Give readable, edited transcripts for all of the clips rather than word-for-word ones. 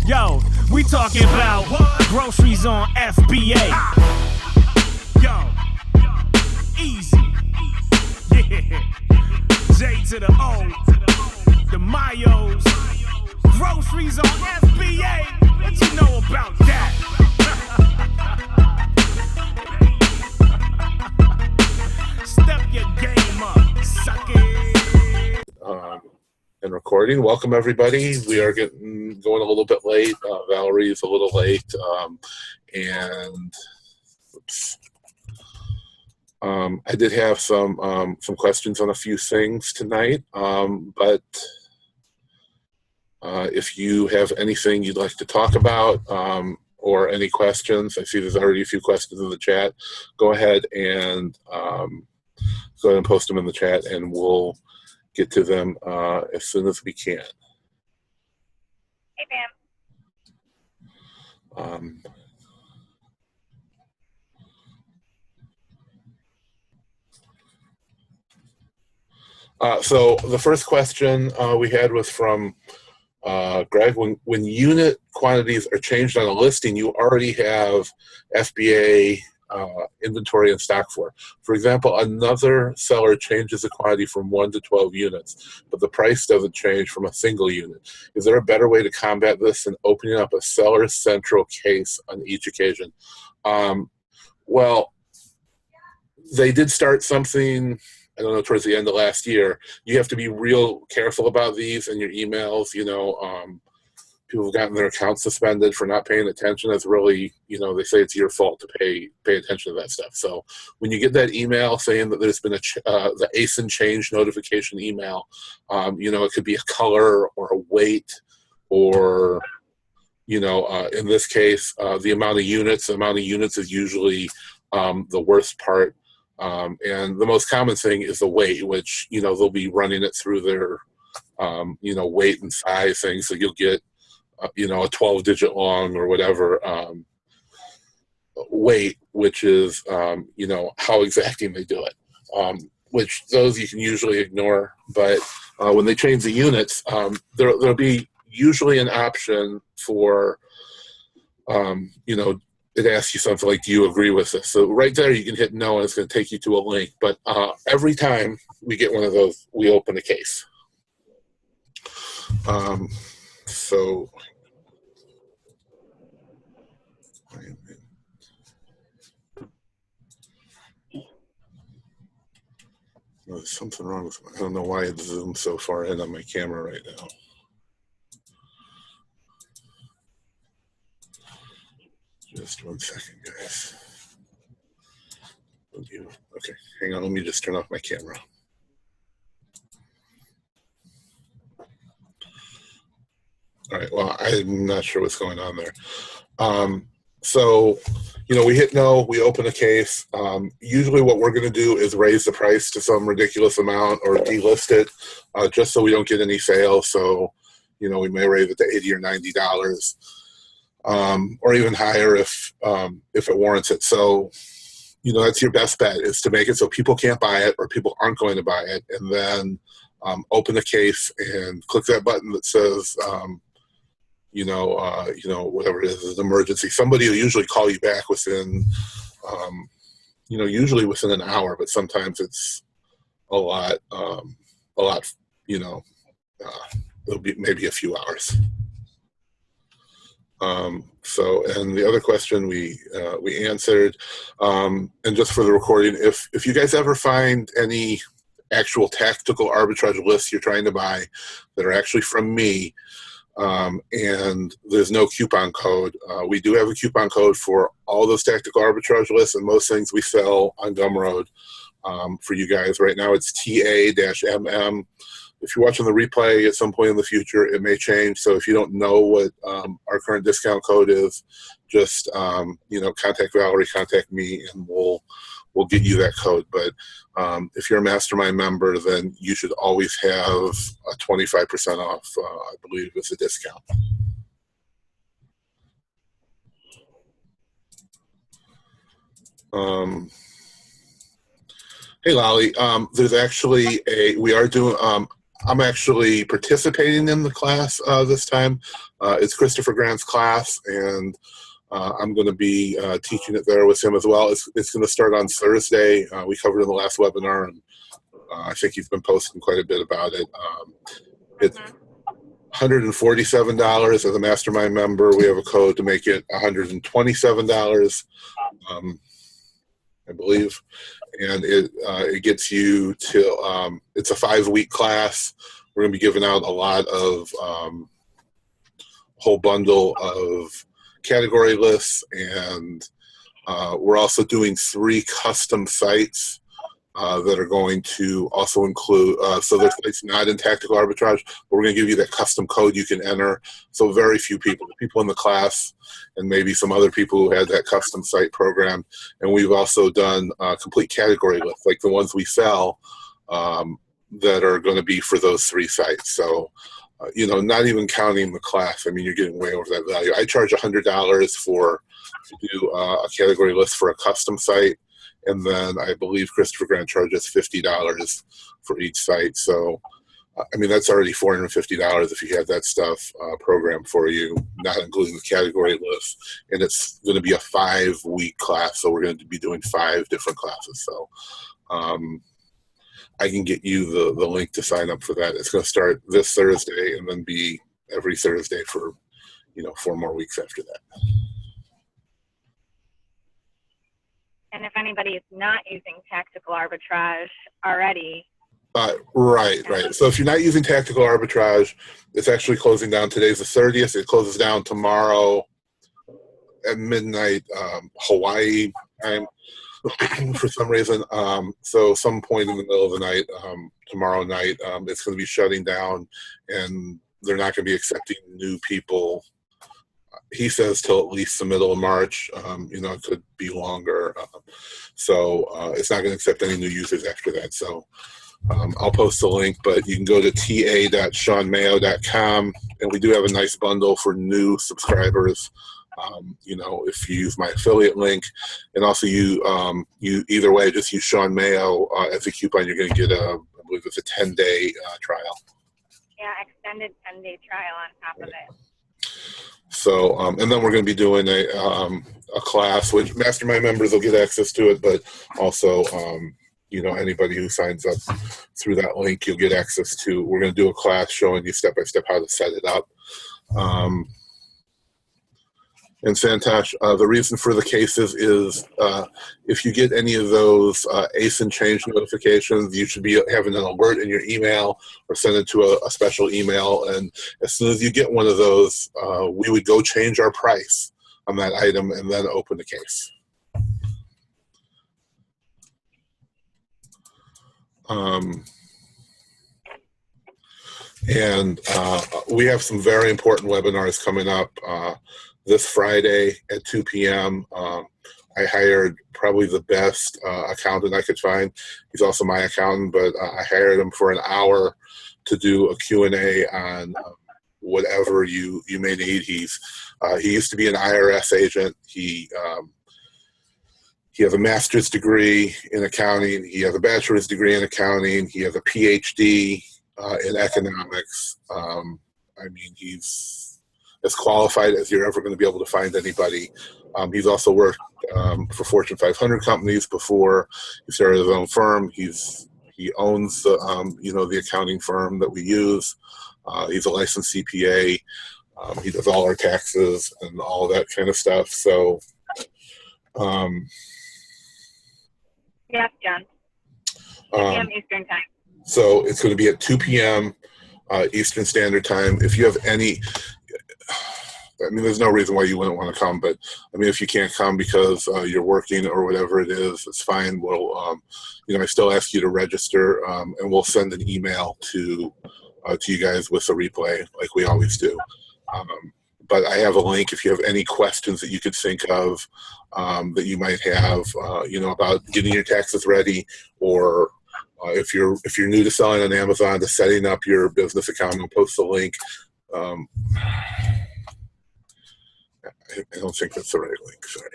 Yo, we talking about groceries on FBA. Yo, easy. Yeah. J to the O, the Mayos. Groceries on FBA. What you know about that? Step your game up, suck it. And recording. Welcome everybody. We are going a little bit late. Valerie's a little late, and oops. I did have some questions on a few things tonight, but if you have anything you'd like to talk about or any questions, I see there's already a few questions in the chat. Go ahead and post them in the chat, and we'll get to them as soon as we can. Hey, Pam. So the first question we had was from Greg. When unit quantities are changed on a listing, you already have FBA inventory and stock for. For example, another seller changes the quantity from 1 to 12 units, but the price doesn't change from a single unit. Is there a better way to combat this than opening up a seller central case on each occasion? Well, they did start something, I don't know, towards the end of last year. You have to be real careful about these in your emails. People have gotten their accounts suspended for not paying attention. That's really, they say it's your fault to pay attention to that stuff. So when you get that email saying that there's been the ASIN change notification email, it could be a color or a weight or, in this case, the amount of units. The amount of units is usually the worst part. And the most common thing is the weight, which, they'll be running it through their, weight and size thing. So you'll get, a 12-digit long or whatever weight, which is, how exacting they do it, which those you can usually ignore. But when they change the units, there'll be usually an option for, it asks you something like, do you agree with this? So right there, you can hit no, and it's going to take you to a link. But every time we get one of those, we open a case. So there's something wrong with I don't know why it zoomed so far in on my camera right now. Just 1 second, guys. Okay, hang on. Let me just turn off my camera. All right, well, I'm not sure what's going on there. So, we hit no, we open a case. Usually what we're going to do is raise the price to some ridiculous amount or delist it just so we don't get any sales. So, we may raise it to $80 or $90 or even higher if it warrants it. So, that's your best bet, is to make it so people can't buy it or people aren't going to buy it, and then open the case and click that button that says, whatever it is an emergency. Somebody will usually call you back within, usually within an hour, but sometimes it's a lot, it'll be maybe a few hours. And the other question we answered, and just for the recording, if you guys ever find any actual tactical arbitrage lists you're trying to buy that are actually from me, and there's no coupon code, we do have a coupon code for all those tactical arbitrage lists and most things we sell on Gumroad for you guys. Right now it's TA-MM. If you're watching the replay at some point in the future, it may change. So if you don't know what our current discount code is, just contact Valerie, contact me, and we'll get you that code. But if you're a Mastermind member, then you should always have a 25% off, I believe, as a discount. Hey, Lolly, there's actually we are doing, I'm actually participating in the class this time. It's Christopher Grant's class, and I'm going to be teaching it there with him as well. It's going to start on Thursday. We covered in the last webinar, and I think he's been posting quite a bit about it. It's $147 as a Mastermind member. We have a code to make it $127, I believe, and it gets you to. It's a 5-week class. We're going to be giving out a lot of whole bundle of category lists, and we're also doing 3 custom sites that are going to also include, so there's sites not in tactical arbitrage, but we're going to give you that custom code you can enter. So very few people in the class, and maybe some other people who had that custom site program. And we've also done complete category lists, like the ones we sell, that are going to be for those 3 sites. So, not even counting the class, I mean, you're getting way over that value. I charge $100 to do a category list for a custom site. And then I believe Christopher Grant charges $50 for each site. So, I mean, that's already $450 if you have that stuff programmed for you, not including the category list. And it's going to be a 5-week class, so we're going to be doing 5 different classes. So I can get you the link to sign up for that. It's going to start this Thursday and then be every Thursday for, 4 more weeks after that. And if anybody is not using tactical arbitrage already. Right. So if you're not using tactical arbitrage, it's actually closing down. Today's the 30th. It closes down tomorrow at midnight, Hawaii time, for some reason. So some point in the middle of the night, tomorrow night, it's going to be shutting down, and they're not going to be accepting new people. He says till at least the middle of March. It could be longer. So it's not going to accept any new users after that. So I'll post the link, but you can go to ta.shawnmayo.com, and we do have a nice bundle for new subscribers. If you use my affiliate link, and also you either way, just use Shawn Mayo as a coupon. You're going to get I believe it's a 10-day trial. Yeah, extended 10-day trial on top of it. So, and then we're going to be doing a class, which Mastermind members will get access to it, but also, anybody who signs up through that link, you'll get access to. We're going to do a class showing you step-by-step how to set it up. And Santosh, the reason for the cases is if you get any of those ASIN change notifications, you should be having an alert in your email or send it to a special email. And as soon as you get one of those, we would go change our price on that item and then open the case. And we have some very important webinars coming up. This Friday at 2 p.m., I hired probably the best accountant I could find. He's also my accountant, but I hired him for an hour to do a Q&A on whatever you may need. He used to be an IRS agent. He has a master's degree in accounting. He has a bachelor's degree in accounting. He has a PhD in economics. He's as qualified as you're ever going to be able to find anybody. He's also worked for Fortune 500 companies before he started his own firm. He owns the accounting firm that we use. He's a licensed CPA. He does all our taxes and all that kind of stuff. So, yes, John. 2 p.m. Eastern time. So it's going to be at 2 p.m. Eastern Standard Time. If you have any, there's no reason why you wouldn't want to come, but if you can't come because you're working or whatever it is, it's fine. We'll, I still ask you to register, and we'll send an email to you guys with a replay like we always do. But I have a link if you have any questions that you could think of that you might have, about getting your taxes ready, or if you're new to selling on Amazon, to setting up your business account. I'll post the link. I don't think that's the right link. Sorry,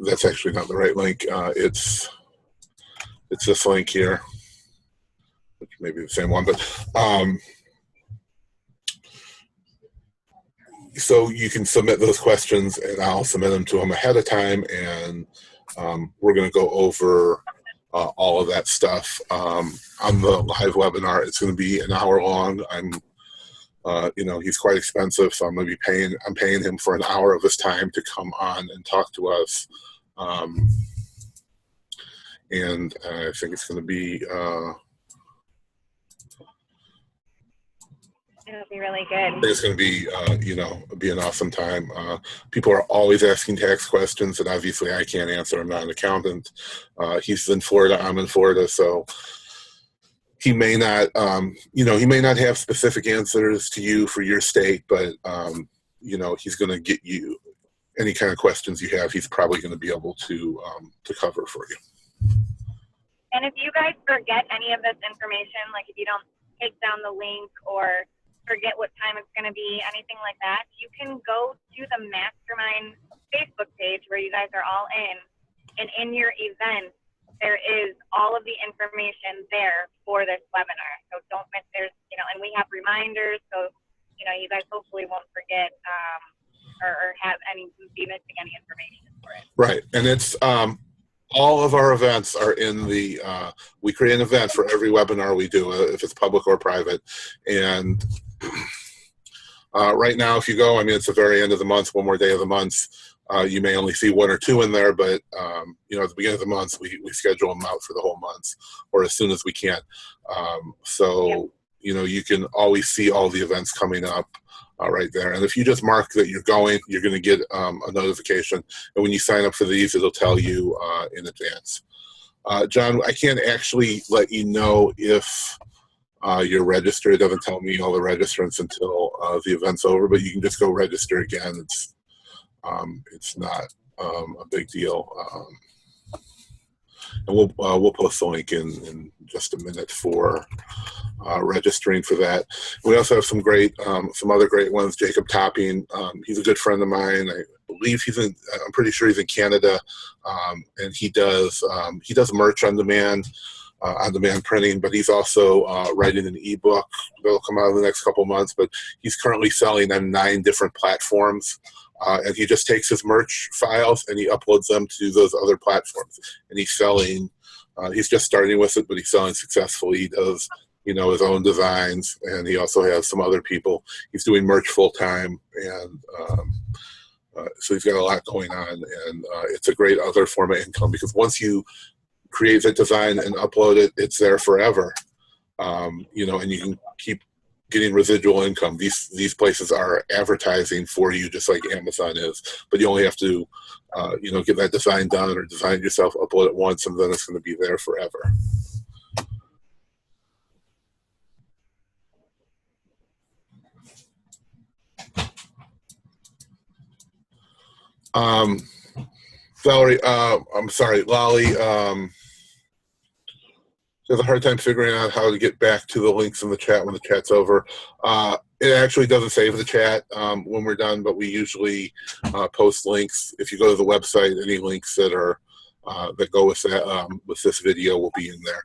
that's actually not the right link. It's this link here. which may be the same one, but so you can submit those questions, and I'll submit them to him ahead of time, and we're going to go over all of that stuff on the live webinar. It's going to be an hour long. He's quite expensive, so I'm paying him for an hour of his time to come on and talk to us. And I think it's going to be it'll be really good. it's going to be be an awesome time. People are always asking tax questions, and obviously I can't answer. I'm not an accountant. He's in Florida, I'm in Florida, so he may not have specific answers to you for your state, but he's going to get you any kind of questions you have. He's probably going to be able to cover for you. And if you guys forget any of this information, like if you don't take down the link or forget what time it's going to be, anything like that, you can go to the Mastermind Facebook page where you guys are all in, and in your event, there is all of the information there for this webinar. So don't miss, and we have reminders, so, you guys hopefully won't forget or be missing any information for it. Right, and it's, all of our events are in the, we create an event for every webinar we do, if it's public or private. And right now, if you go, it's the very end of the month, one more day of the month. You may only see one or two in there, but at the beginning of the month, we schedule them out for the whole month, or as soon as we can. You can always see all the events coming up right there. And if you just mark that you're going to get a notification. And when you sign up for these, it'll tell you in advance. John, I can't actually let you know if you're registered. It doesn't tell me all the registrants until the event's over, but you can just go register again. It's not a big deal. And we'll post the link in just a minute for registering for that. We also have some other great ones. Jacob Topping, he's a good friend of mine. I believe I'm pretty sure he's in Canada, and he does merch on demand printing, but he's also writing an ebook that'll come out in the next couple months. But he's currently selling on 9 different platforms. And he just takes his merch files and he uploads them to those other platforms. And he's selling, he's just starting with it, but he's selling successfully. He does, his own designs, and he also has some other people. He's doing merch full time, and so he's got a lot going on. And it's a great other form of income, because once you create that design and upload it, it's there forever. And you can keep getting residual income. These places are advertising for you, just like Amazon is, but you only have to get that design done or design it yourself, upload it once, and then it's going to be there forever. Valerie, I'm sorry, Lolly, has a hard time figuring out how to get back to the links in the chat when the chat's over. It actually doesn't save the chat when we're done, but we usually post links. If you go to the website, any links that are that go with that with this video will be in there,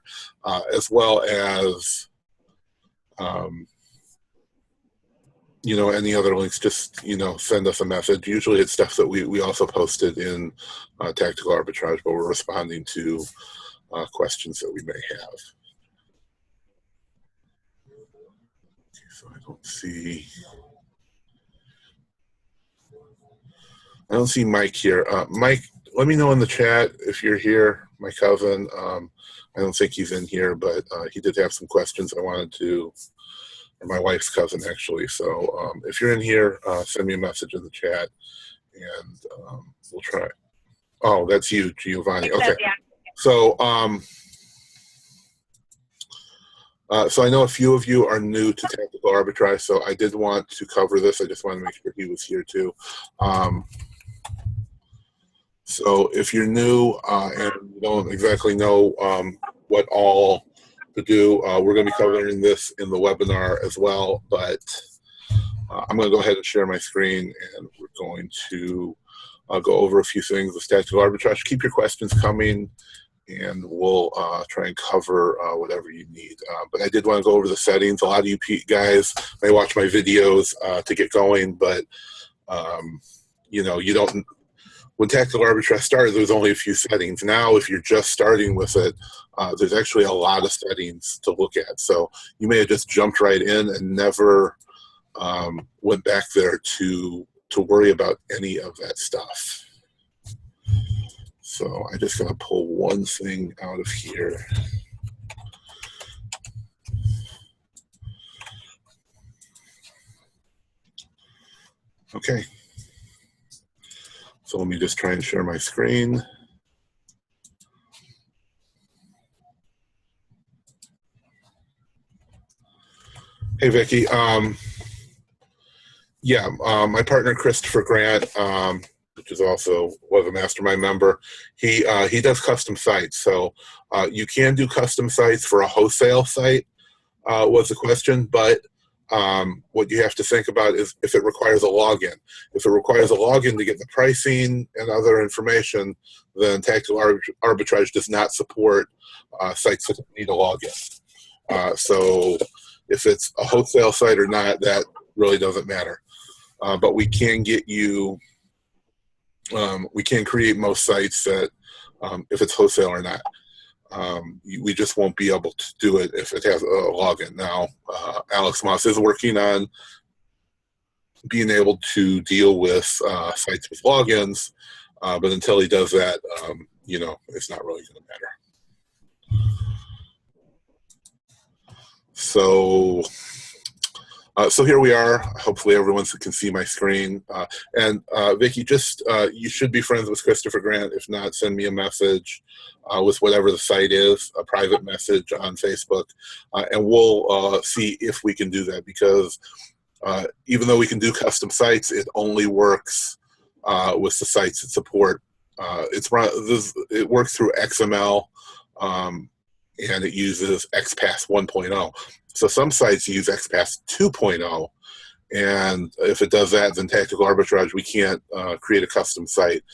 as well as any other links. Just send us a message. Usually it's stuff that we also posted in Tactical Arbitrage, but we're responding to questions that we may have. Okay, so I don't see Mike here. Mike, let me know in the chat if you're here. My cousin, I don't think he's in here, but he did have some questions I wanted to, or my wife's cousin actually. So if you're in here, send me a message in the chat, and we'll try. Oh, that's you, Giovanni. Okay. So, so I know a few of you are new to Tactical Arbitrage, so I did want to cover this. I just wanted to make sure he was here too. So if you're new and you don't exactly know what all to do, we're going to be covering this in the webinar as well, but I'm going to go ahead and share my screen, and we're going to go over a few things with Tactical Arbitrage. Keep your questions coming, and we'll try and cover whatever you need. But I did want to go over the settings. A lot of you guys may watch my videos to get going, but you know, you don't. When tactical arbitrage started, there was only a few settings. Now, if you're just starting with it, there's actually a lot of settings to look at. So you may have just jumped right in and never went back there to worry about any of that stuff. So I'm just going to pull one thing out of here. Okay. So let me just try and share my screen. Hey, Vicki. My partner Christopher Grant, which is also was a Mastermind member, he does custom sites. So you can do custom sites for a wholesale site, was the question, but what you have to think about is if it requires a login. If it requires a login to get the pricing and other information, then tactical arbitrage does not support sites that need a login. So if it's a wholesale site or not, that really doesn't matter. But we can get you, we can create most sites that, if it's wholesale or not. We just won't be able to do it if it has a login. Now, Alex Moss is working on being able to deal with sites with logins, but until he does that, you know, it's not really going to matter. So here we are. Hopefully everyone can see my screen. And Vicki, just you should be friends with Christopher Grant. If not, send me a message with whatever the site is, a private message on Facebook, and we'll see if we can do that. Because even though we can do custom sites, it only works with the sites that support. It works through XML. And it uses XPath 1.0. So some sites use XPath 2.0, and if it does that, then tactical arbitrage, we can't create a custom site.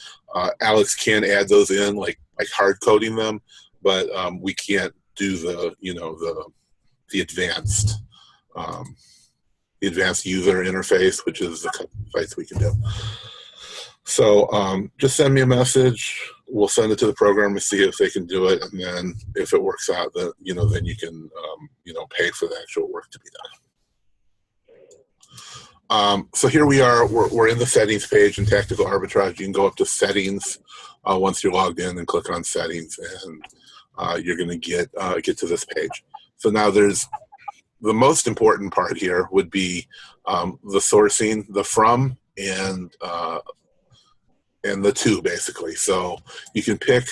Alex can add those in, like hard coding them, but we can't do the advanced user interface, which is the custom sites we can do. So just send me a message. We'll send it to the program to see if they can do it, and then if it works out, then then you can pay for the actual work to be done. So here we are. We're in the settings page in tactical arbitrage. You can go up to settings once you're logged in and click on settings, and you're going to get to this page. So now there's the most important part here would be the sourcing, the from, and the to, basically. So you can pick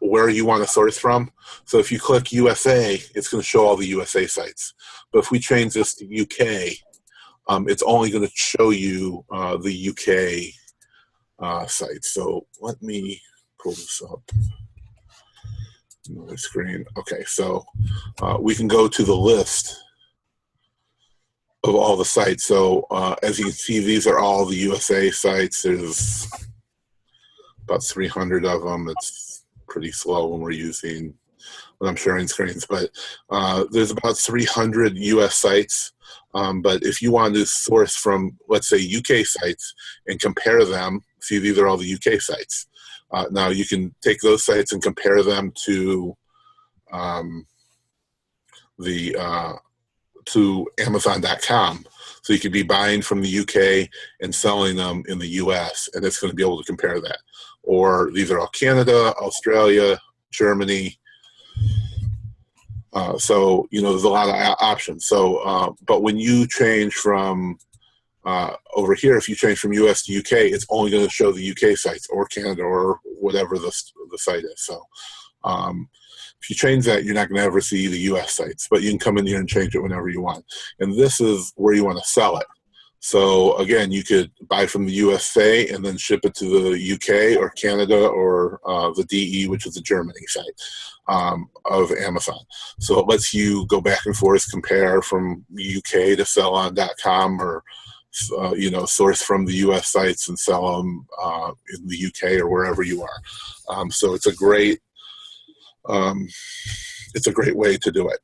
where you want to source from. So if you click USA, it's going to show all the USA sites. But if we change this to UK, it's only going to show you the UK sites. So let me pull this up. Another screen. Okay, so we can go to the list of all the sites. So as you can see, these are all the USA sites. There's about 300 of them. It's pretty slow when I'm sharing screens, but there's about 300 US sites. But if you want to source from, let's say, UK sites and compare them, see, these are all the UK sites. Now you can take those sites and compare them to Amazon.com. So you could be buying from the UK and selling them in the US, and it's going to be able to compare that. Or these are all Canada, Australia, Germany. So, there's a lot of options. So, but when you change from over here, if you change from US to UK, it's only going to show the UK sites or Canada or whatever the site is. So, if you change that, you're not going to ever see the US sites, but you can come in here and change it whenever you want. And this is where you want to sell it. So again, you could buy from the USA and then ship it to the UK or Canada or the DE, which is the Germany site of Amazon. So it lets you go back and forth, compare from UK to sellon.com or you know, source from the U.S. sites and sell them in the UK or wherever you are. So it's a great way to do it.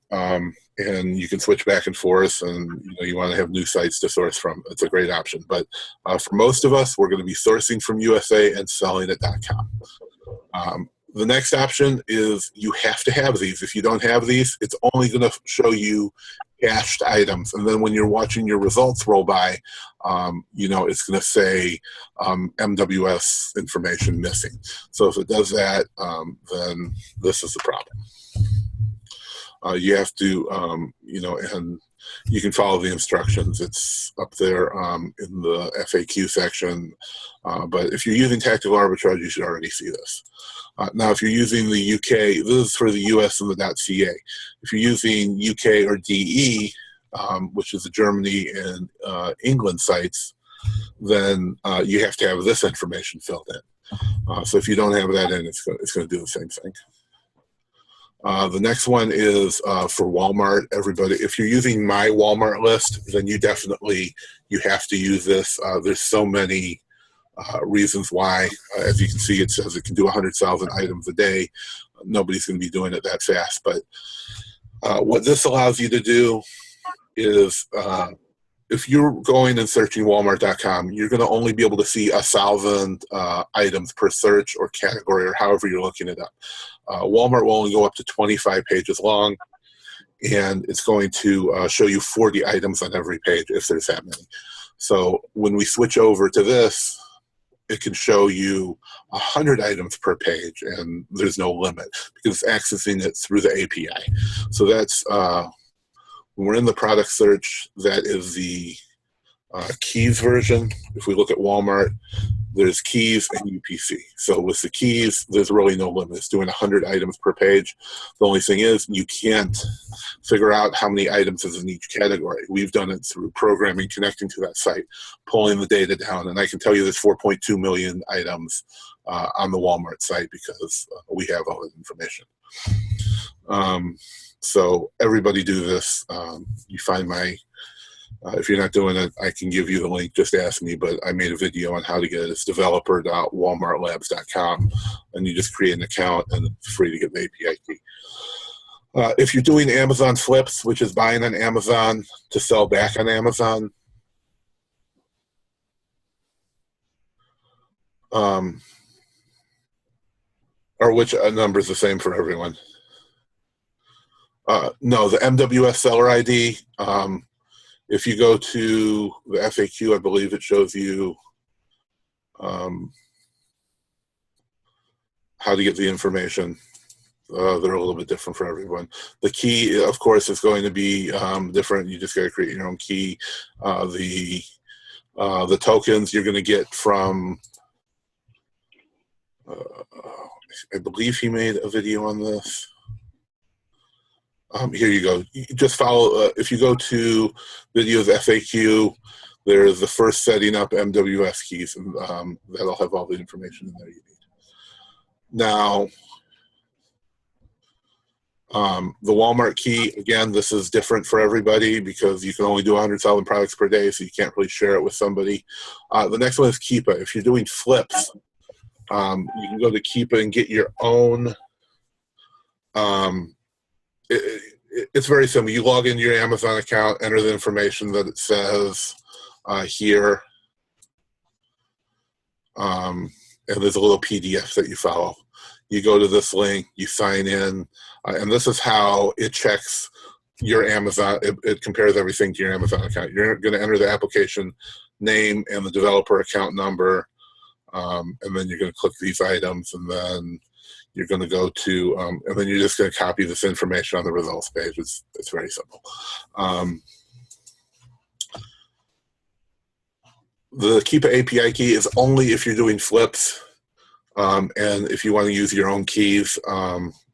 And you can switch back and forth, and you know, you want to have new sites to source from. It's a great option. But for most of us, we're going to be sourcing from USA and selling at .com. The next option is you have to have these. If you don't have these, it's only going to show you cached items. And then when you're watching your results roll by, you know, it's going to say MWS information missing. So if it does that, then this is the problem. You have to, you know, and you can follow the instructions. It's up there in the FAQ section. But if you're using tactical arbitrage, you should already see this. Now, if you're using the UK, this is for the US and the .ca. If you're using UK or DE, which is the Germany and England sites, then you have to have this information filled in. So if you don't have that in, it's going to do the same thing. The next one is for Walmart. Everybody, if you're using my Walmart list, then you have to use this. There's so many reasons why. As you can see, it says it can do 100,000 items a day. Nobody's going to be doing it that fast. But what this allows you to do is if you're going and searching Walmart.com, you're going to only be able to see 1,000 items per search or category or however you're looking it up. Walmart will only go up to 25 pages long, and it's going to show you 40 items on every page if there's that many. So when we switch over to this, it can show you 100 items per page, and there's no limit because it's accessing it through the API. So that's when we're in the product search, that is the keys version. If we look at Walmart, there's keys and UPC. So with the keys, there's really no limit. It's doing 100 items per page. The only thing is you can't figure out how many items is in each category. We've done it through programming, connecting to that site, pulling the data down. And I can tell you there's 4.2 million items on the Walmart site because we have all that information. So everybody do this. You find my, if you're not doing it, I can give you the link. Just ask me, but I made a video on how to get it. It's developer.walmartlabs.com, and you just create an account, and it's free to get the API key. If you're doing Amazon flips, which is buying on Amazon to sell back on Amazon, or which number is the same for everyone? No, the MWS seller ID. If you go to the FAQ, I believe it shows you how to get the information. They're a little bit different for everyone. The key, of course, is going to be different. You just got to create your own key. The tokens you're going to get from, I believe he made a video on this. Here you go. You just follow, if you go to videos FAQ, there's the first setting up MWS keys, and that'll have all the information in there you need. Now, the Walmart key, again, this is different for everybody because you can only do 100,000 products per day, so you can't really share it with somebody. The next one is Keepa. If you're doing flips, you can go to Keepa and get your own. It's very simple. You log into your Amazon account, enter the information that it says here, and there's a little PDF that you follow. You go to this link, you sign in, and this is how it checks your Amazon. It compares everything to your Amazon account. You're going to enter the application name and the developer account number, and then you're going to click these items, and then you're going to go to, and then you're just going to copy this information on the results page. It's very simple. The Keepa API key is only if you're doing flips, and if you want to use your own keys,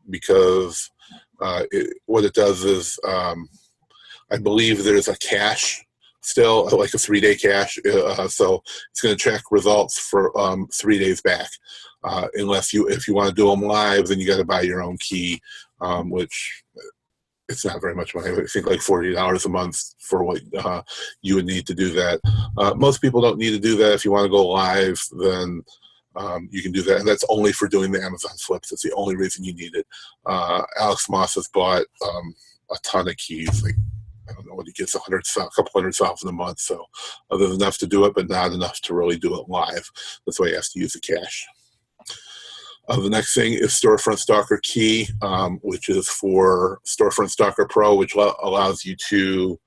because what it does is, I believe there's a cache still, like a 3-day cache, so it's going to check results for 3 days back. Unless if you want to do them live, then you got to buy your own key, which it's not very much money. I think like $40 a month for what you would need to do that. Most people don't need to do that. If you want to go live, then you can do that, and that's only for doing the Amazon flips. That's the only reason you need it. Alex Moss has bought a ton of keys. Like, I don't know what he gets, a couple $100,000 a month. So there's enough to do it, but not enough to really do it live. That's why he has to use the cash. The next thing is Storefront Stalker Key, which is for Storefront Stalker Pro, which allows you to,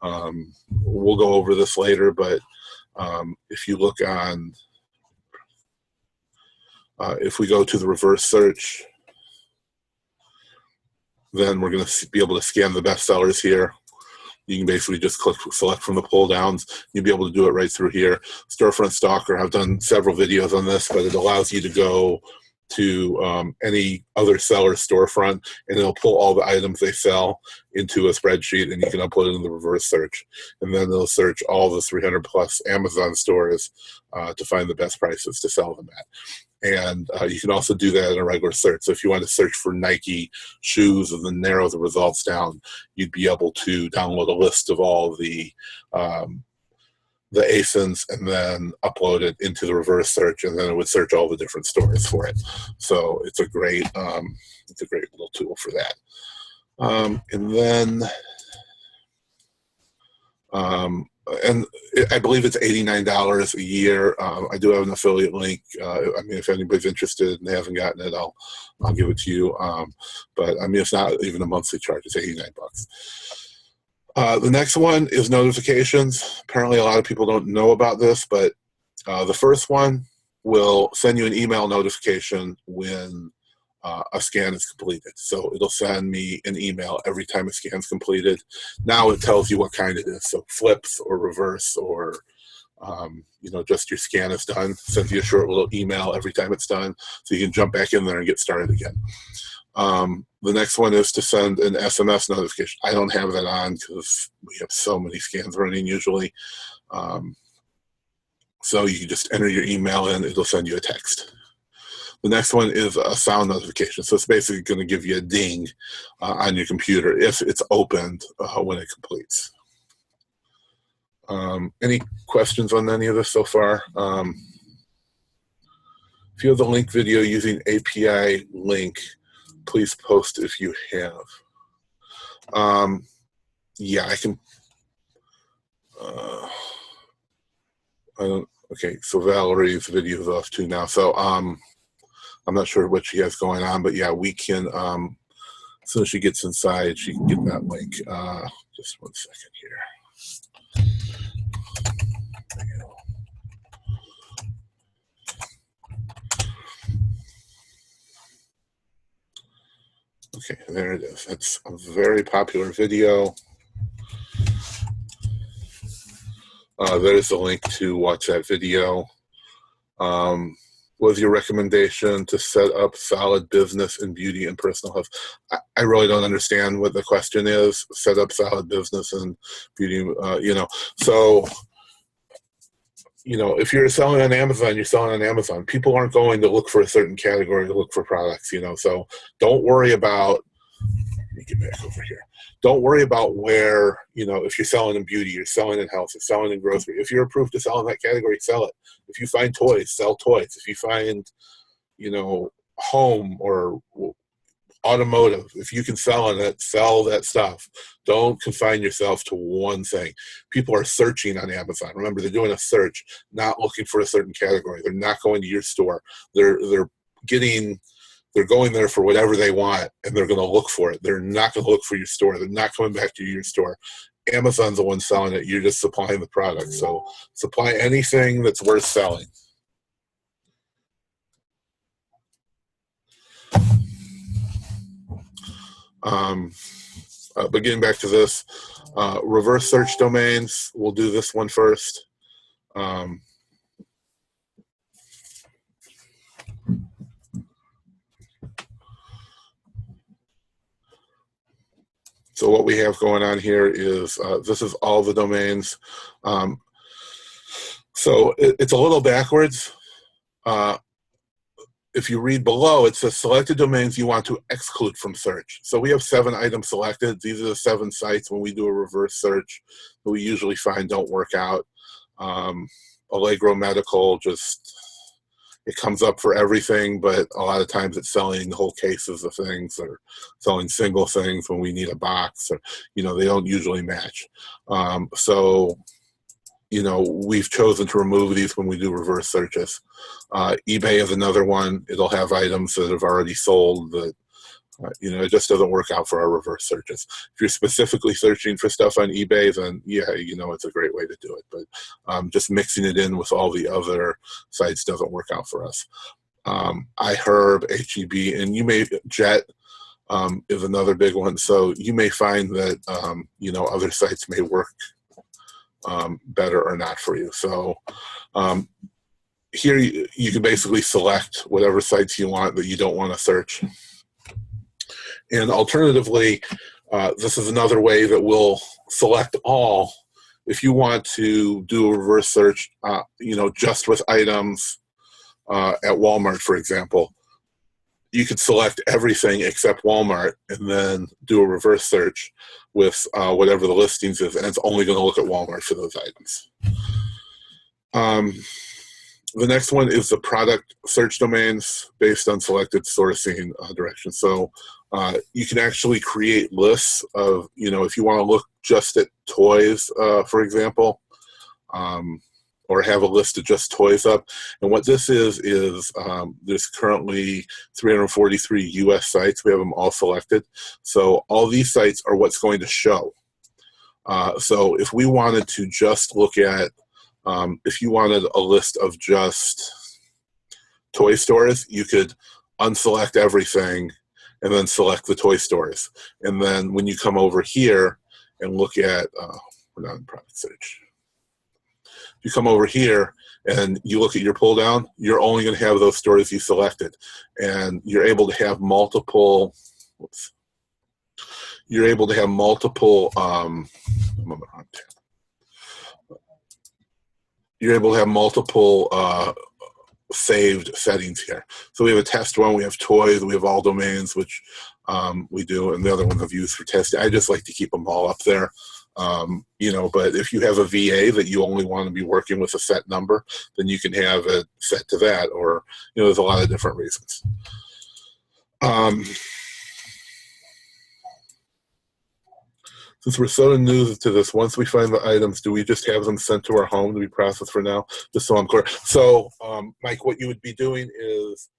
we'll go over this later, but if you look on, if we go to the reverse search, then we're going to be able to scan the bestsellers here. You can basically just select from the pull downs. You'll be able to do it right through here. Storefront Stalker, I've done several videos on this, but it allows you to go to any other seller's storefront, and it'll pull all the items they sell into a spreadsheet, and you can upload it in the reverse search. And then it'll search all the 300 plus Amazon stores to find the best prices to sell them at. And you can also do that in a regular search. So if you want to search for Nike shoes and then narrow the results down, you'd be able to download a list of all the ASINs and then upload it into the reverse search, and then it would search all the different stores for it. So it's a great little tool for that. And then and I believe it's $89 a year. I do have an affiliate link. I mean, if anybody's interested and they haven't gotten it, I'll give it to you. But I mean, it's not even a monthly charge. It's $89. The next one is notifications. Apparently, a lot of people don't know about this, but the first one will send you an email notification when a scan is completed. So it'll send me an email every time a scan is completed. Now it tells you what kind it is. So flips or reverse or, just your scan is done. Sends you a short little email every time it's done. So you can jump back in there and get started again. The next one is to send an SMS notification. I don't have that on because we have so many scans running usually. So you can just enter your email in, it'll send you a text. The next one is a sound notification. So it's basically going to give you a ding on your computer if it's opened when it completes. Any questions on any of this so far? If you have the link video using API link, please post if you have. Yeah, I can. Okay, so Valerie's video is off too now. So I'm not sure what she has going on, but yeah, we can, as soon as she gets inside, she can get that link. Just 1 second here. Okay, there it is. That's a very popular video. There's the link to watch that video. What was your recommendation to set up solid business in beauty and personal health? I really don't understand what the question is. Set up solid business in beauty, So, if you're selling on Amazon, you're selling on Amazon. People aren't going to look for a certain category to look for products, So don't worry about, let me get back over here. Don't worry about where, if you're selling in beauty, you're selling in health, you're selling in grocery. If you're approved to sell in that category, sell it. If you find toys, sell toys. If you find, home or automotive, if you can sell in it, sell that stuff. Don't confine yourself to one thing. People are searching on Amazon. Remember, they're doing a search, not looking for a certain category. They're not going to your store. They're going there for whatever they want, and they're going to look for it. They're not going to look for your store. They're not coming back to your store. Amazon's the one selling it. You're just supplying the product. So supply anything that's worth selling. But getting back to this, reverse search domains, we'll do this one first. So what we have going on here is this is all the domains. So it's a little backwards. if you read below, it says selected domains you want to exclude from search. So we have 7 items selected. These are the 7 sites when we do a reverse search that we usually find don't work out. Allegro Medical, just, it comes up for everything, but a lot of times it's selling whole cases of things or selling single things when we need a box, or, you know, they don't usually match. So, you know, we've chosen to remove these when we do reverse searches. eBay is another one. It'll have items that have already sold that, you know, it just doesn't work out for our reverse searches. If you're specifically searching for stuff on eBay, then yeah, you know, it's a great way to do it. But just mixing it in with all the other sites doesn't work out for us. iHerb, HEB, and you may, Jet is another big one. So you may find that, you know, other sites may work better or not for you. So here you can basically select whatever sites you want that you don't want to search. And alternatively, this is another way that we'll select all. If you want to do a reverse search, you know, just with items at Walmart, for example, you could select everything except Walmart and then do a reverse search with whatever the listings is, and it's only going to look at Walmart for those items. The next one is the product search domains based on selected sourcing directions. So you can actually create lists of, you know, if you want to look just at toys, for example, or have a list of just toys up. And what this is there's currently 343 US sites. We have them all selected. So all these sites are what's going to show. So if we wanted to just look at, if you wanted a list of just toy stores, you could unselect everything and then select the toy stores. And then when you come over here and look at, we're not in product search. You come over here and you look at your pull down, you're only going to have those stores you selected. And you're able to have multiple, you're able to have multiple, you're able to have multiple saved settings here. So we have a test one, we have toys, we have all domains, which we do, and the other ones I've used for testing. I just like to keep them all up there. You know, but if you have a VA that you only want to be working with a set number, then you can have it set to that, or, you know, there's a lot of different reasons. Since we're so new to this, once we find the items, do we just have them sent to our home to be processed for now? Just so I'm clear. So, Mike, what you would be doing is,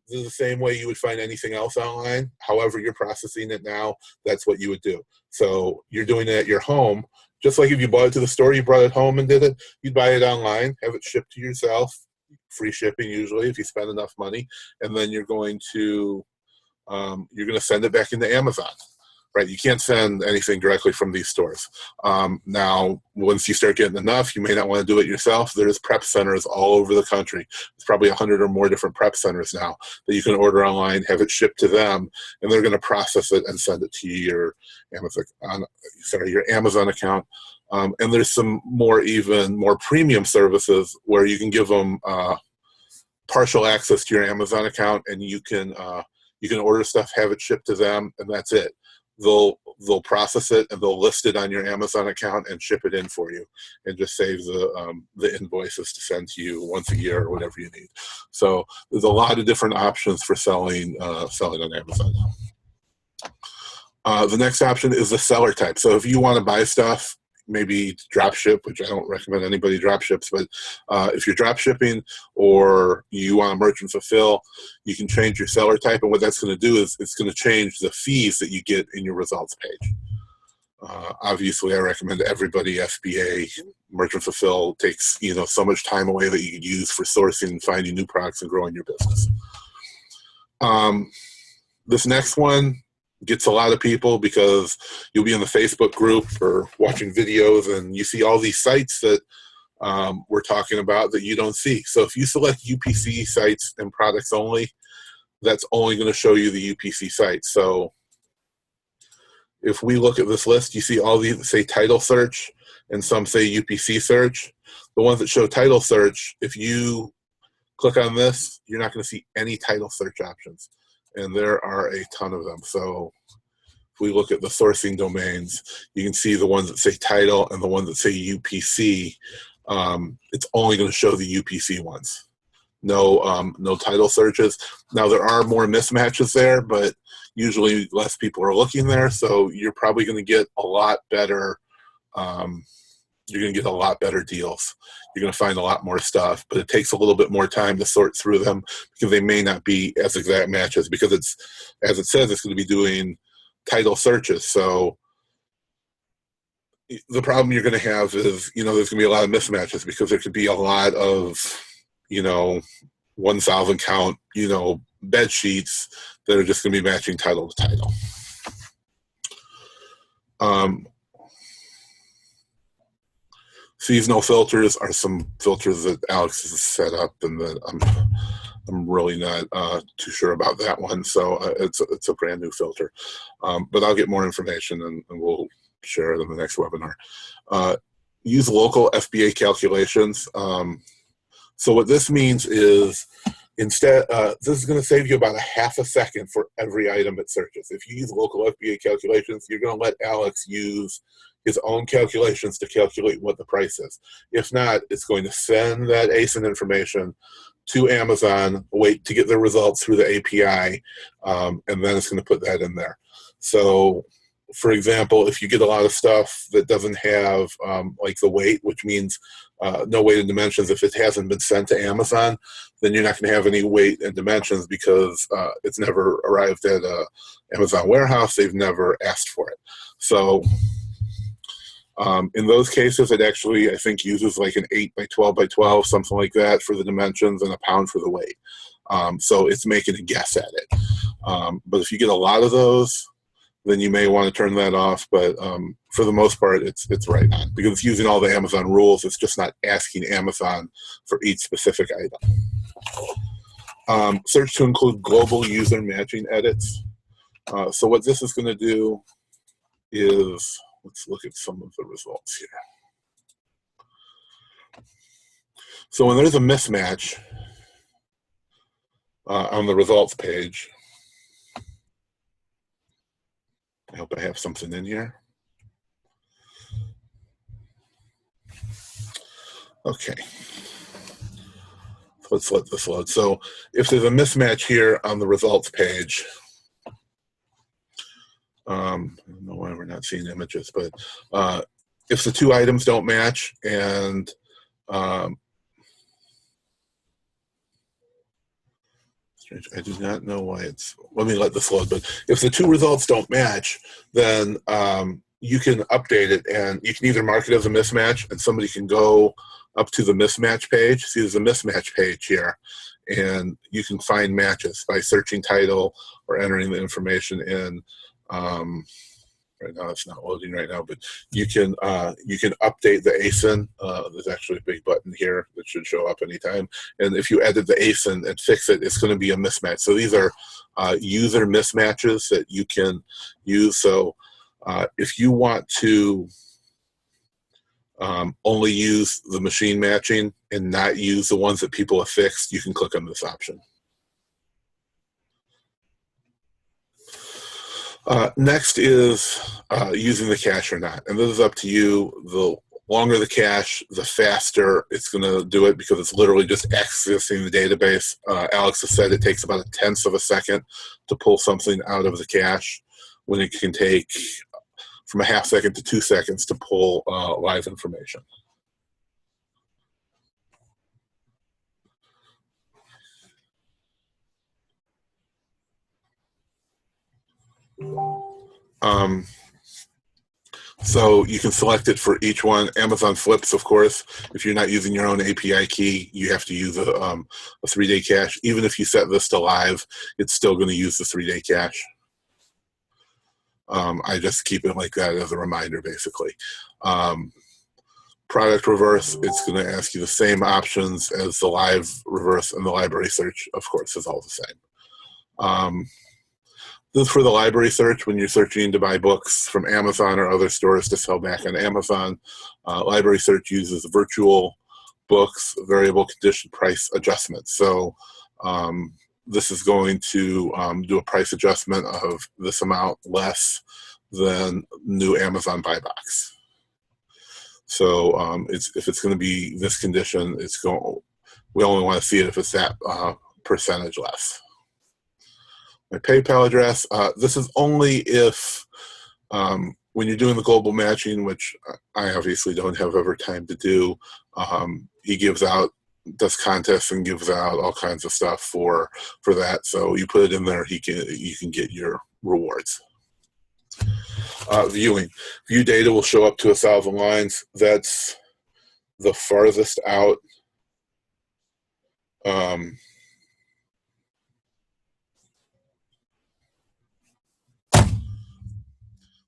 this is the same way you would find anything else online. However you're processing it now, that's what you would do. So you're doing it at your home. Just like if you bought it to the store, you brought it home and did it, you'd buy it online, have it shipped to yourself, free shipping usually if you spend enough money, and then you're going to send it back into Amazon. Right, you can't send anything directly from these stores. Now, once you start getting enough, you may not want to do it yourself. There's prep centers all over the country. There's probably 100 or more different prep centers now that you can order online, have it shipped to them, and they're going to process it and send it to your Amazon account. And there's some more premium services where you can give them partial access to your Amazon account, and you can order stuff, have it shipped to them, and that's it. They'll process it and they'll list it on your Amazon account and ship it in for you, and just save the invoices to send to you once a year or whatever you need. So there's a lot of different options for selling on Amazon now. The next option is the seller type. So if you want to buy stuff, maybe drop ship, which I don't recommend anybody drop ships, but if you're drop shipping or you want to merchant fulfill, you can change your seller type, and what that's going to do is it's going to change the fees that you get in your results page. Obviously, I recommend everybody FBA merchant fulfill. Takes so much time away that you can use for sourcing and finding new products and growing your business. This next one gets a lot of people because you'll be in the Facebook group or watching videos and you see all these sites that we're talking about that you don't see. So if you select UPC sites and products only, that's only going to show you the UPC sites. So if we look at this list, you see all these say title search and some say UPC search. The ones that show title search, if you click on this, you're not going to see any title search options. And there are a ton of them. So if we look at the sourcing domains, you can see the ones that say title and the ones that say UPC. It's only going to show the UPC ones. No title searches. Now there are more mismatches there, but usually less people are looking there, so you're probably going to get a lot better. You're going to get a lot better deals. You're going to find a lot more stuff, but it takes a little bit more time to sort through them because they may not be as exact matches, because it's, as it says, it's going to be doing title searches. So the problem you're going to have is, there's going to be a lot of mismatches, because there could be a lot of, 1,000 count, bed sheets that are just going to be matching title to title. Seasonal filters are some filters that Alex has set up, and that I'm really not too sure about that one. So it's a brand new filter, but I'll get more information and we'll share it in the next webinar. Use local FBA calculations. So what this means is, instead, this is going to save you about a half a second for every item it searches. If you use local FBA calculations, you're going to let Alex use his own calculations to calculate what the price is. If not, it's going to send that ASIN information to Amazon, wait to get the results through the API, and then it's going to put that in there. So, for example, if you get a lot of stuff that doesn't have like the weight, which means no weight and dimensions, if it hasn't been sent to Amazon, then you're not going to have any weight and dimensions, because it's never arrived at a Amazon warehouse. They've never asked for it. So in those cases, it actually, I think, uses like an 8 by 12 by 12, something like that, for the dimensions, and a pound for the weight. So it's making a guess at it. But if you get a lot of those, then you may want to turn that off. But for the most part, it's right on, because it's using all the Amazon rules. It's just not asking Amazon for each specific item. Search to include global user matching edits. So what this is going to do is, let's look at some of the results here. So when there's a mismatch on the results page, I hope I have something in here. Okay. Let's let this load. So if there's a mismatch here on the results page, I don't know why we're not seeing images, but if the two items don't match, and I do not know why it's, let me let this load, but if the two results don't match, then you can update it, and you can either mark it as a mismatch, and somebody can go up to the mismatch page. See, there's a mismatch page here, and you can find matches by searching title or entering the information in. Right now it's not loading right now, but you can update the ASIN. There's actually a big button here that should show up anytime. And if you edit the ASIN and fix it, it's going to be a mismatch. So these are user mismatches that you can use. So if you want to only use the machine matching and not use the ones that people have fixed, you can click on this option. Next is using the cache or not. And this is up to you. The longer the cache, the faster it's going to do it, because it's literally just accessing the database. Alex has said it takes about 1/10 of a second to pull something out of the cache, when it can take from a half second to 2 seconds to pull live information. So you can select it for each one. Amazon flips, of course. If you're not using your own API key, you have to use a 3-day cache. Even if you set this to live, it's still going to use the 3-day cache. I just keep it like that as a reminder, basically. Product reverse, it's going to ask you the same options as the live reverse, and the library search, of course, is all the same. This is for the library search when you're searching to buy books from Amazon or other stores to sell back on Amazon. Library search uses virtual books variable condition price adjustment. So this is going to do a price adjustment of this amount less than new Amazon buy box. So if it's going to be this condition, we only want to see it if it's that percentage less. My PayPal address, this is only if when you're doing the global matching, which I obviously don't have ever time to do, he does contests and gives out all kinds of stuff for that. So you put it in there, you can get your rewards. Viewing. View data will show up to 1,000 lines. That's the farthest out.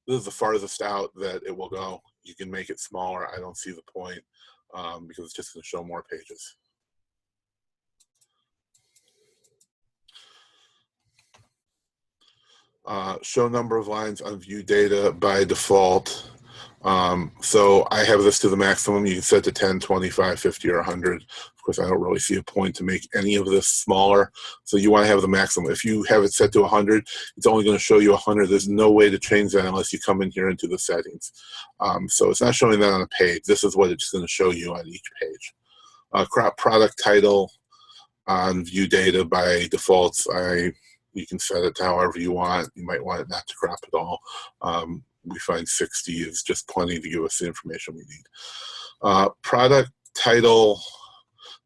This is the farthest out that it will go. You can make it smaller. I don't see the point because it's just going to show more pages. Show number of lines on view data by default. So I have this to the maximum. You can set to 10, 25, 50, or 100. Of course, I don't really see a point to make any of this smaller. So you want to have the maximum. If you have it set to 100, it's only going to show you 100. There's no way to change that unless you come in here into the settings. So it's not showing that on a page. This is what it's going to show you on each page. Crop product title on view data by default. You can set it to however you want. You might want it not to crop at all. We find 60 is just plenty to give us the information we need. Product title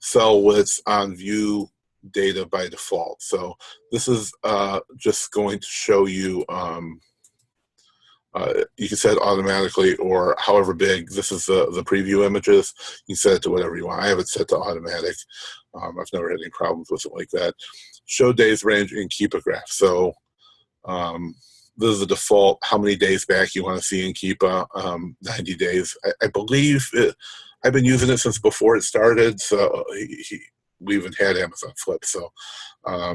cell widths on view data by default. So this is just going to show you, you can set it automatically or however big. This is the preview images. You can set it to whatever you want. I have it set to automatic. I've never had any problems with it like that. Show days range in Keepa graph. So this is the default, how many days back you want to see in Keepa, 90 days. I believe I've been using it since before it started, so we even had Amazon Flip. So I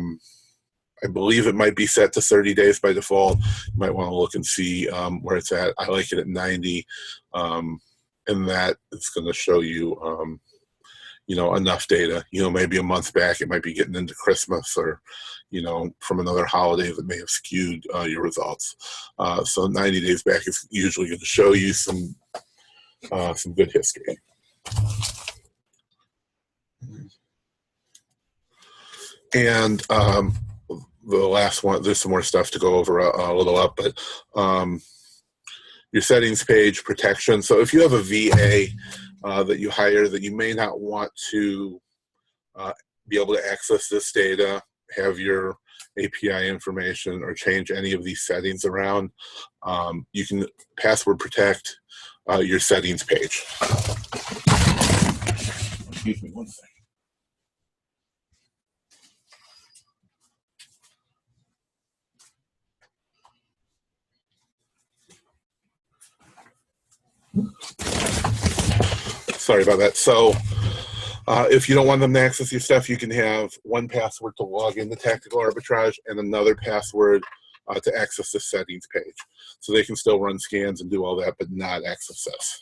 believe it might be set to 30 days by default. You might want to look and see where it's at. I like it at 90, and that it's going to show you enough data. Maybe a month back, it might be getting into Christmas or, from another holiday that may have skewed your results. So 90 days back is usually going to show you some good history. And the last one, there's some more stuff to go over a little up, but your settings page protection. So if you have a VA that you hire that you may not want to be able to access this data, have your API information, or change any of these settings around, you can password protect your settings page. Excuse me one second. Sorry about that. So if you don't want them to access your stuff, you can have one password to log into Tactical Arbitrage and another password to access the settings page. So they can still run scans and do all that, but not access this.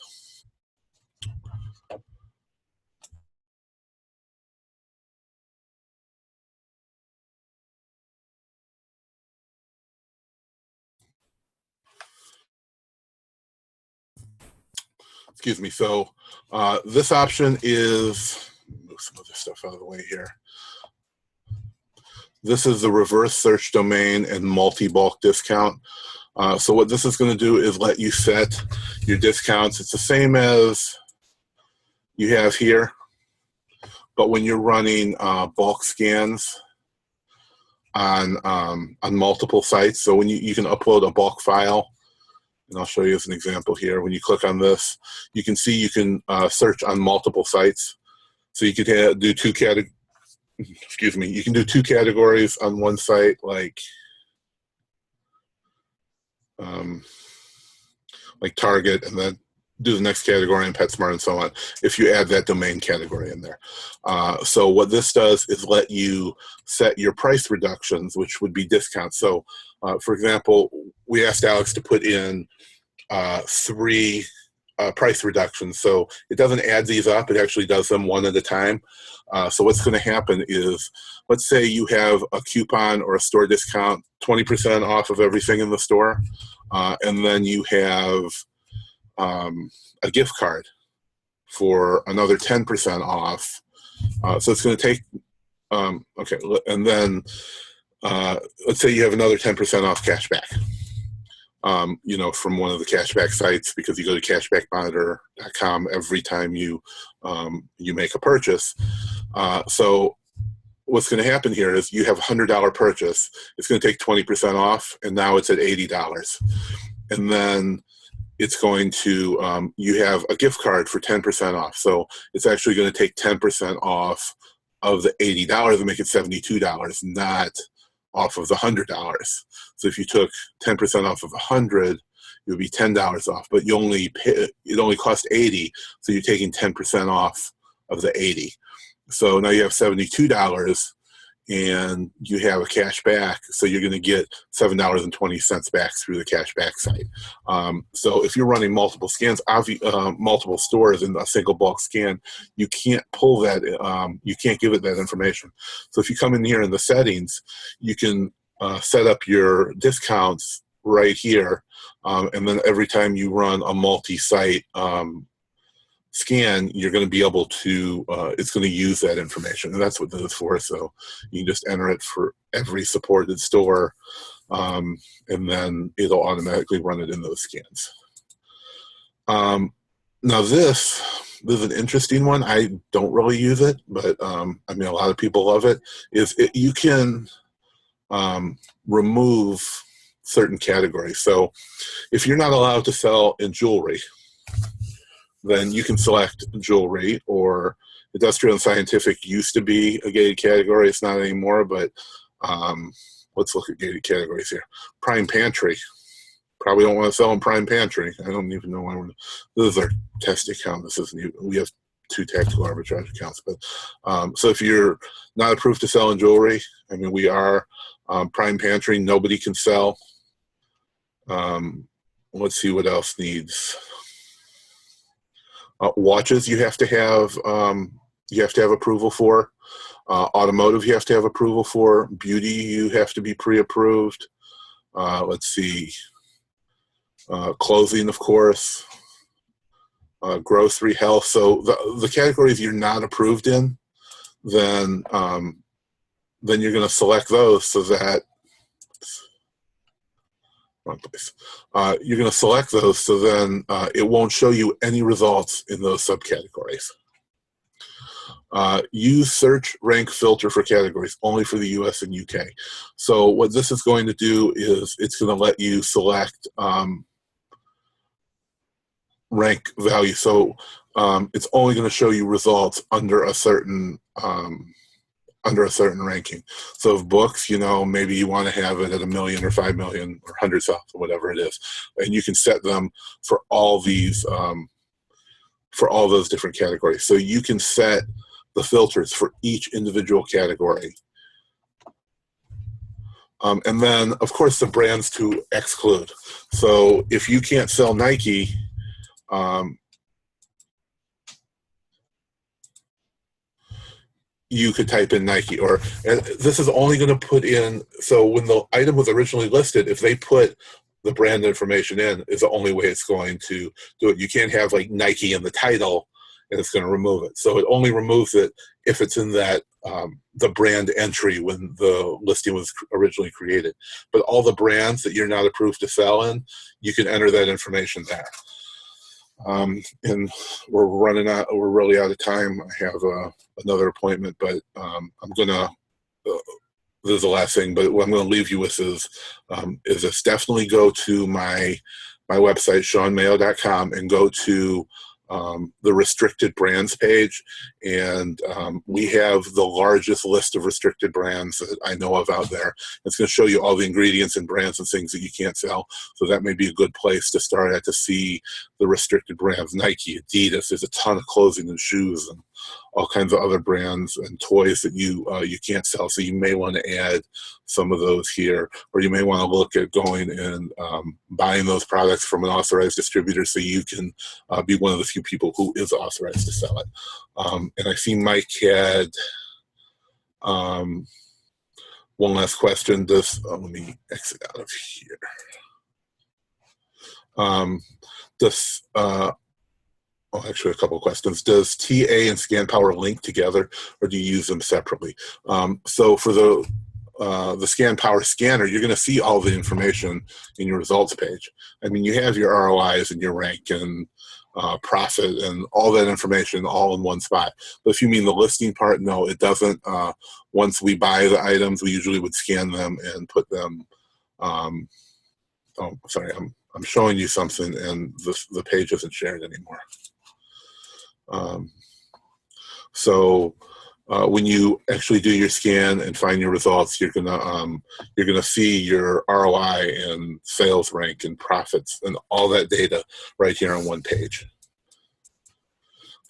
Excuse me. So this option is, move some other stuff out of the way here. This is the reverse search domain and multi-bulk discount. So what this is going to do is let you set your discounts. It's the same as you have here, but when you're running bulk scans on multiple sites, so when you can upload a bulk file, and I'll show you as an example here. When you click on this, you can see you can search on multiple sites. So you could do two categories. Excuse me. You can do two categories on one site, like Target, and then do the next category in PetSmart and so on, if you add that domain category in there. So what this does is let you set your price reductions, which would be discounts. So for example, we asked Alex to put in 3 price reductions. So it doesn't add these up. It actually does them one at a time. So what's going to happen is, let's say you have a coupon or a store discount, 20% off of everything in the store. And then you have a gift card for another 10% off. So it's going to take, okay, and then let's say you have another 10% off cashback. You know, from one of the cashback sites, because you go to cashbackmonitor.com every time you make a purchase. So what's going to happen here is you have a $100 purchase. It's going to take 20% off, and now it's at $80. And then it's going to, you have a gift card for 10% off. So it's actually going to take 10% off of the $80 and make it $72, not off of the $100. So if you took 10% off of 100, it would be $10 off, but you only pay, it only cost 80, so you're taking 10% off of the 80. So now you have $72, and you have a cash back, so you're going to get $7.20 back through the cash back site. So if you're running multiple scans, multiple stores in a single bulk scan, you can't pull that, you can't give it that information. So if you come in here in the settings, you can set up your discounts right here, and then every time you run a multi-site scan, you're going to be able to, it's going to use that information, and that's what this is for. So you can just enter it for every supported store, and then it'll automatically run it in those scans. Now this is an interesting one. I don't really use it, but I mean, a lot of people love it. You can remove certain categories. So if you're not allowed to sell in jewelry, then you can select jewelry, or industrial and scientific used to be a gated category. It's not anymore, but let's look at gated categories here. Prime pantry. Probably don't want to sell in prime pantry. I don't even know why this is our test account. This isn't even, we have 2 tactical arbitrage accounts. But so if you're not approved to sell in jewelry, I mean, we are prime pantry. Nobody can sell. Let's see what else needs. Watches you have to have approval for. Automotive you have to have approval for. Beauty you have to be pre-approved. Let's see. Clothing, of course. Grocery, health. So the categories you're not approved in, then you're going to select those so that. Wrong place. You're going to select those so then it won't show you any results in those subcategories. Use search, rank, filter for categories only for the US and UK. So what this is going to do is it's going to let you select rank value. So it's only going to show you results under a certain ranking. So if books, you know, maybe you want to have it at 1 million or 5 million or 100,000, whatever it is, and you can set them for all these, for all those different categories. So you can set the filters for each individual category. And then, of course, the brands to exclude. So if you can't sell Nike, you could type in Nike, or and this is only going to put in, so when the item was originally listed, if they put the brand information in, is the only way it's going to do it. You can't have like Nike in the title and it's going to remove it. So it only removes it if it's in that, the brand entry when the listing was originally created. But all the brands that you're not approved to sell in, you can enter that information there. And we're running out, we're really out of time. I have another appointment, but I'm gonna, this is the last thing, but what I'm gonna leave you with is this. Definitely go to my website, ShawnMayo.com, and go to the restricted brands page, and we have the largest list of restricted brands that I know of out there. It's going to show you all the ingredients and brands and things that you can't sell, so that may be a good place to start at, to see the restricted brands. Nike, Adidas, there's a ton of clothing and shoes and all kinds of other brands and toys that you can't sell. So you may want to add some of those here, or you may want to look at going and buying those products from an authorized distributor so you can be one of the few people who is authorized to sell it. And I see Mike had one last question. Let me exit out of here. Actually, a couple of questions. Does TA and ScanPower link together, or do you use them separately? So for the ScanPower scanner, you're going to see all the information in your results page. I mean, you have your ROIs and your rank and profit and all that information all in one spot. But if you mean the listing part, no, it doesn't. Once we buy the items, we usually would scan them and put them. Oh, sorry, I'm showing you something, and the page isn't shared anymore. When you actually do your scan and find your results, you're gonna see your ROI and sales rank and profits and all that data right here on one page.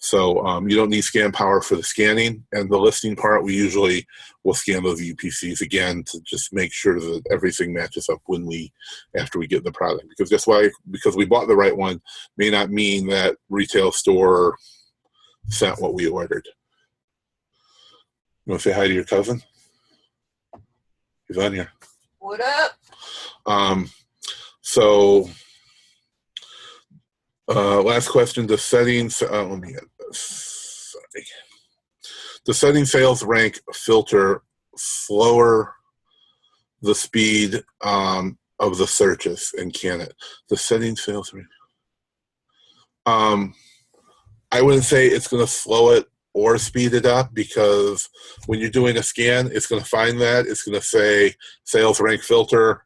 So you don't need ScanPower for the scanning and the listing part. We usually will scan those UPCs again to just make sure that everything matches up after we get the product. Because guess why? Because we bought the right one may not mean that retail store sent what we ordered. You want to say hi to your cousin? He's on here. What up? Last question, the settings, let me get this, sorry. The setting sales rank filter slower the speed of the searches, and can it? The setting sales rank. I wouldn't say it's going to slow it or speed it up, because when you're doing a scan, it's going to find that. It's going to say sales rank filter,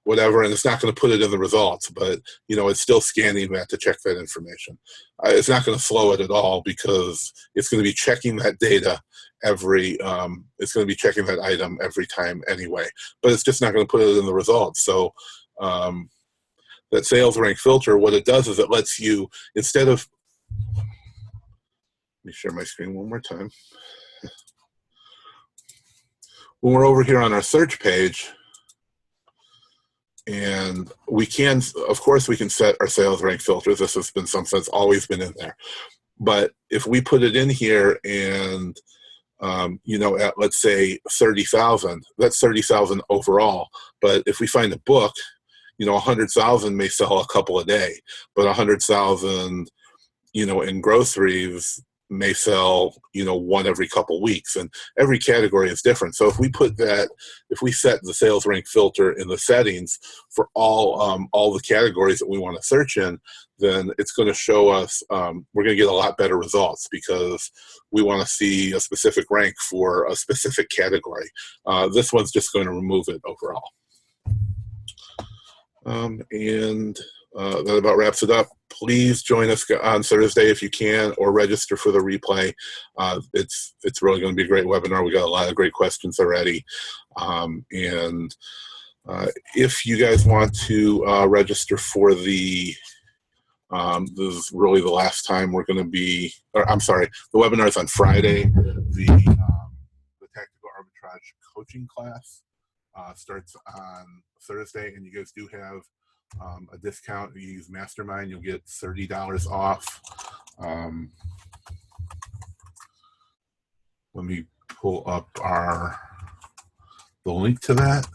whatever, and it's not going to put it in the results, but it's still scanning that to check that information. It's not going to slow it at all, because it's going to be checking that data it's going to be checking that item every time anyway, but it's just not going to put it in the results. So that sales rank filter, what it does is it lets you, instead of, let me share my screen one more time. When we're over here on our search page, and we can, of course, we can set our sales rank filters. This has been something that's always been in there. But if we put it in here and, at, let's say, 30,000, that's 30,000 overall. But if we find a book, 100,000 may sell a couple a day, but 100,000, in groceries may sell, one every couple weeks, and every category is different. So if we set the sales rank filter in the settings for all the categories that we want to search in, then it's going to show us, we're going to get a lot better results, because we want to see a specific rank for a specific category. This one's just going to remove it overall. That about wraps it up. Please join us on Thursday if you can, or register for the replay. It's really going to be a great webinar. We got a lot of great questions already. If you guys want to register for this is really the last time we're going to be, I'm sorry, the webinar is on Friday. The Tactical Arbitrage Coaching class starts on Thursday, and you guys do have a discount. If you use Mastermind, you'll get $30 off. Let me pull up the link to that.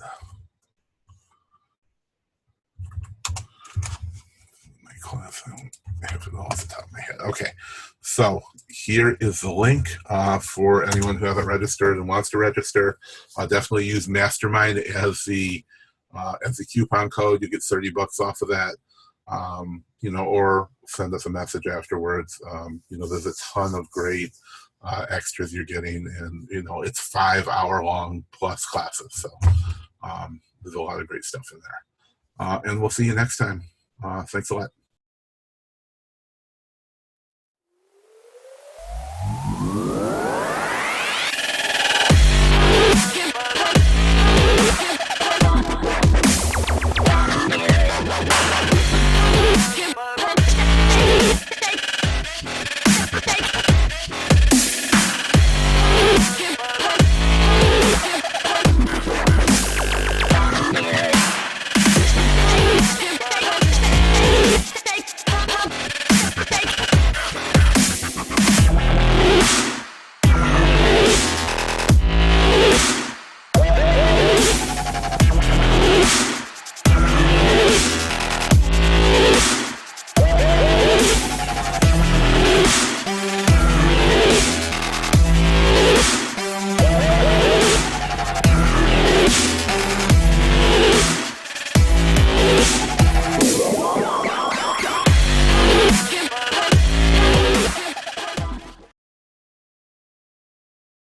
My class, I don't have it off the top of my head. Okay, so here is the link for anyone who hasn't registered and wants to register. Definitely use Mastermind as the coupon code. You get $30 off of that, or send us a message afterwards. There's a ton of great extras you're getting, and it's 5-hour-long plus classes. So there's a lot of great stuff in there. And we'll see you next time. Thanks a lot.